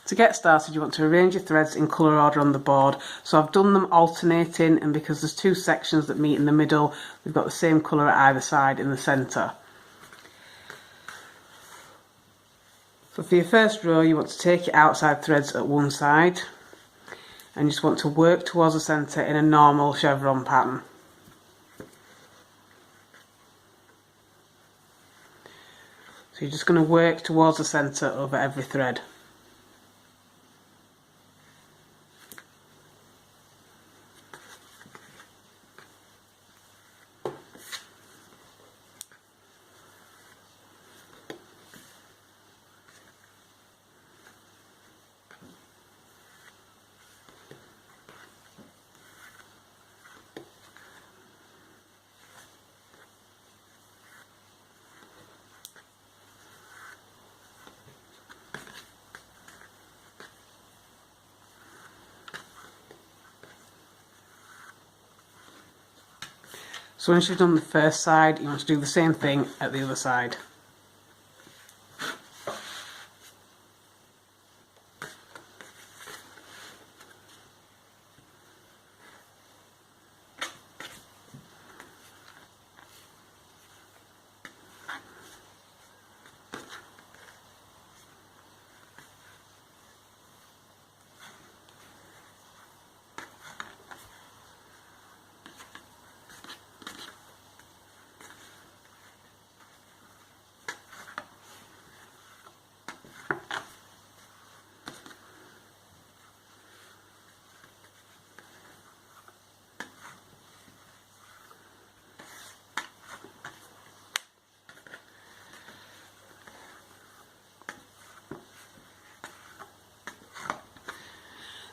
To get started, you want to arrange your threads in colour order on the board. So I've done them alternating, and because there's two sections that meet in the middle, we've got the same colour at either side in the centre. So for your first row, you want to take your outside threads at one side, and you just want to work towards the centre in a normal chevron pattern. So you're just going to work towards the centre over every thread. So once you've done the first side, you want to do the same thing at the other side.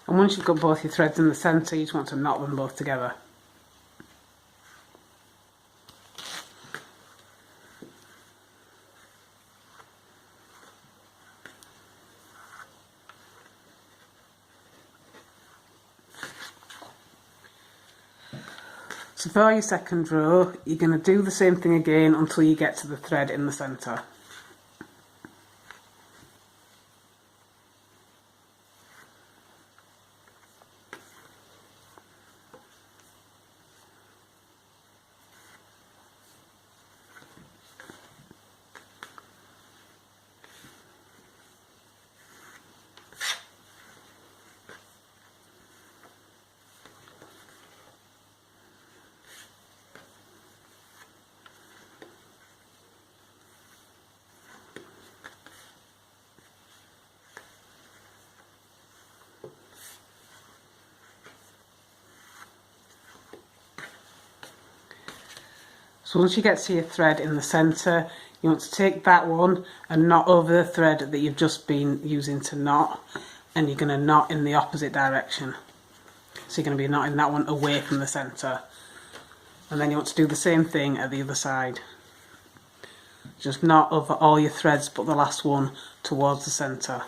And once you've got both your threads in the centre, you just want to knot them both together. So for your second row, you're going to do the same thing again until you get to the thread in the centre. So once you get to your thread in the centre, you want to take that one and knot over the thread that you've just been using to knot, and you're going to knot in the opposite direction. So you're going to be knotting that one away from the centre. And then you want to do the same thing at the other side. Just knot over all your threads but the last one towards the centre.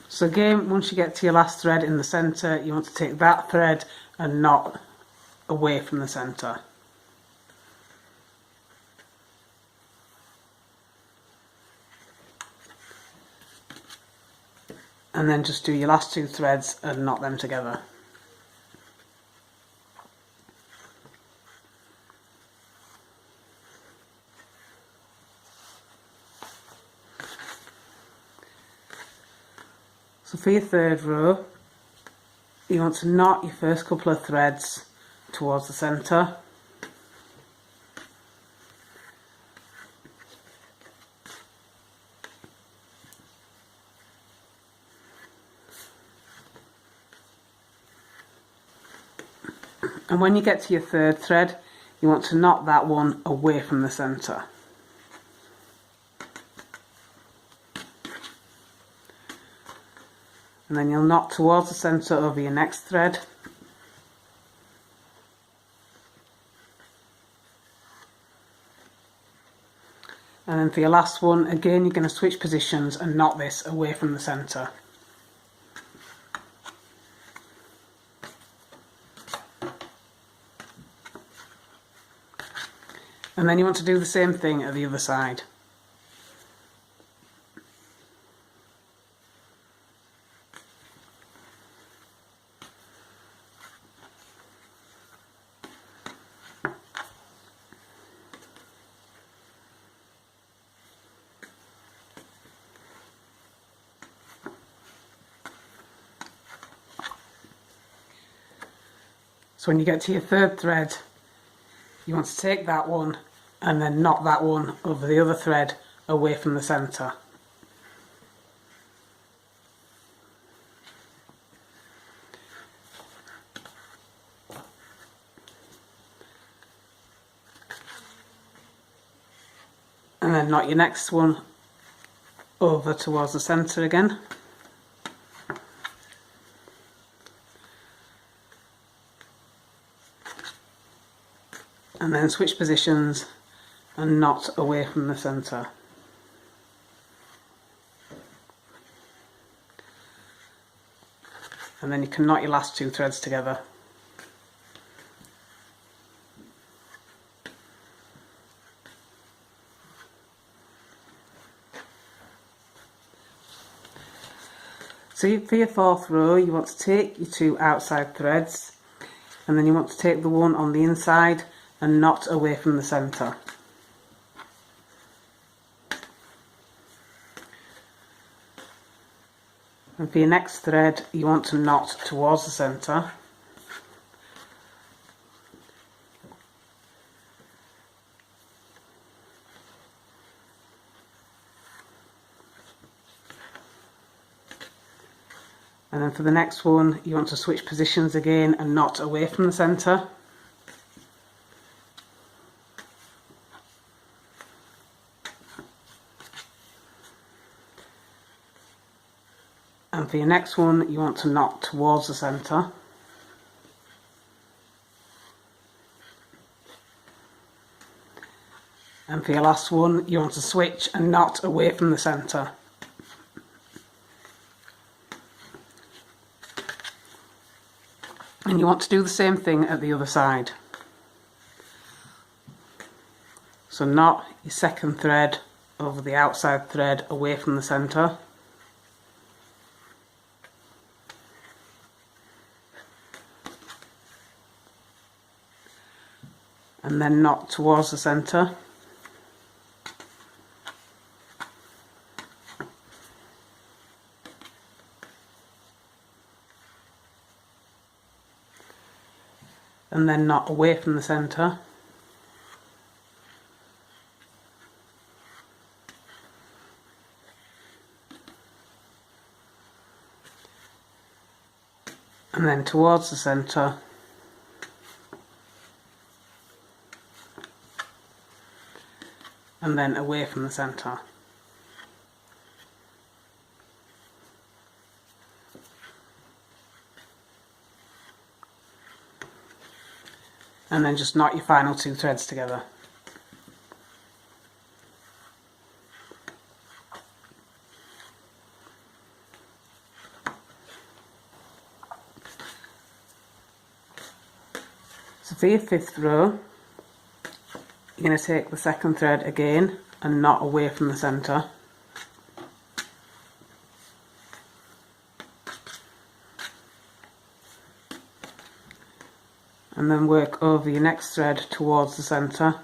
So again, once you get to your last thread in the centre, you want to take that thread and knot away from the centre. And then just do your last two threads and knot them together. So for your third row, you want to knot your first couple of threads towards the centre. And when you get to your third thread, you want to knot that one away from the centre. And then you'll knot towards the centre over your next thread. And then for your last one, again you're going to switch positions and knot this away from the centre. And then you want to do the same thing at the other side. So when you get to your third thread, you want to take that one and then knot that one over the other thread away from the centre. And then knot your next one over towards the centre again. And then switch positions and knot away from the centre. And then you can knot your last two threads together. So for your fourth row, you want to take your two outside threads, and then you want to take the one on the inside and knot away from the centre. And for your next thread, you want to knot towards the centre. And then for the next one, you want to switch positions again and knot away from the centre. And for your next one, you want to knot towards the centre. And for your last one, you want to switch and knot away from the centre. And you want to do the same thing at the other side. So knot your second thread over the outside thread away from the centre. And then knot towards the centre. And then knot away from the centre. And then towards the centre. And then away from the centre. And then just knot your final two threads together. So for your fifth row, you're going to take the second thread again and knot away from the centre. And then work over your next thread towards the centre.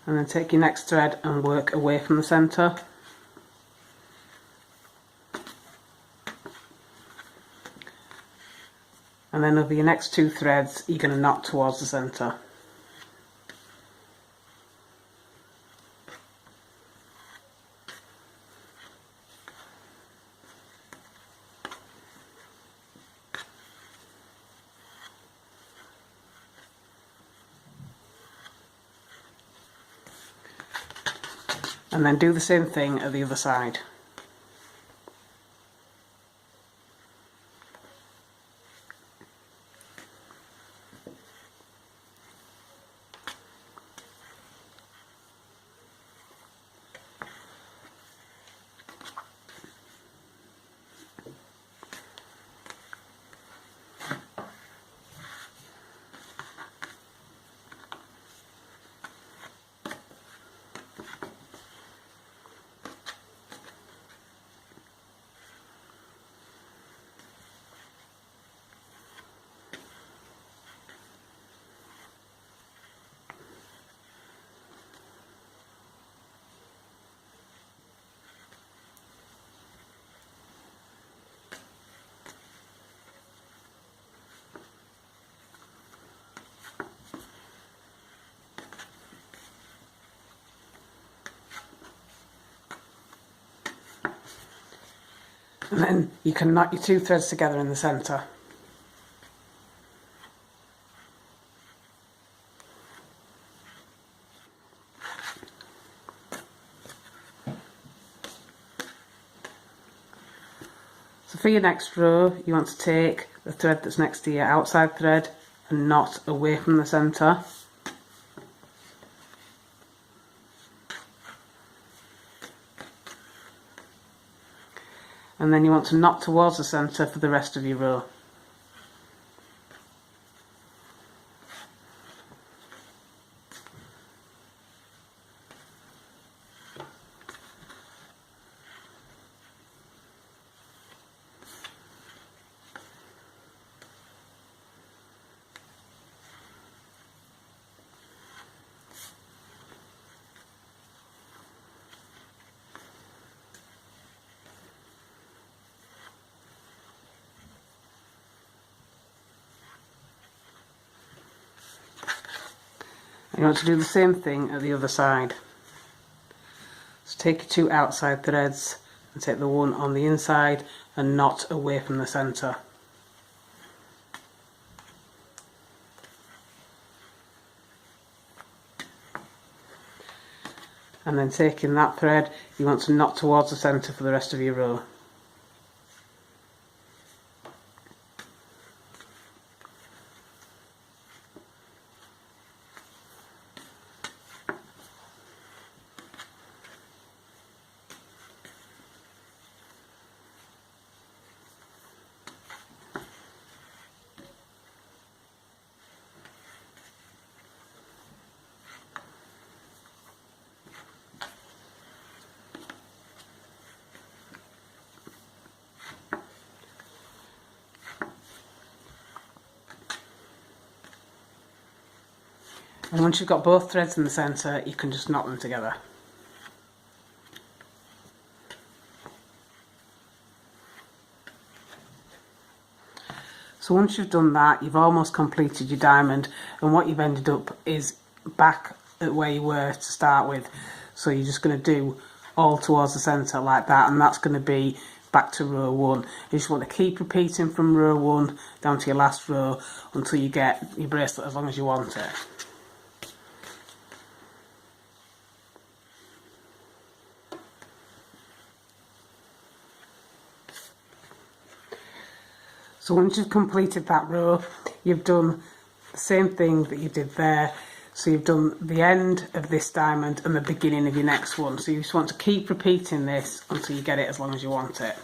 And then take your next thread and work away from the centre. And then over your next two threads, you're going to knot towards the centre. And then do the same thing at the other side. And then you can knot your 2 threads together in the centre. So for your next row, you want to take the thread that's next to your outside thread and knot away from the centre. And then you want to knot towards the centre for the rest of your row. You want to do the same thing at the other side. So take your 2 outside threads and take the one on the inside and knot away from the centre. And then taking that thread, you want to knot towards the centre for the rest of your row. And once you've got both threads in the centre, you can just knot them together. So once you've done that, you've almost completed your diamond, and what you've ended up is back at where you were to start with. So you're just going to do all towards the centre like that, and that's going to be back to row 1. You just want to keep repeating from row 1 down to your last row until you get your bracelet as long as you want it. So once you've completed that row, you've done the same thing that you did there. So you've done the end of this diamond and the beginning of your next one. So you just want to keep repeating this until you get it as long as you want it.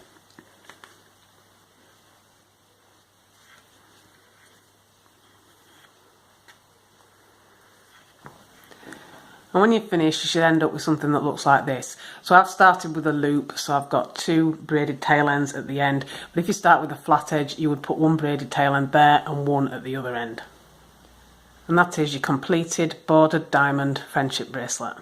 And when you've finished, you should end up with something that looks like this. So I've started with a loop, so I've got 2 braided tail ends at the end. But if you start with a flat edge, you would put 1 braided tail end there and 1 at the other end. And that is your completed bordered diamond friendship bracelet.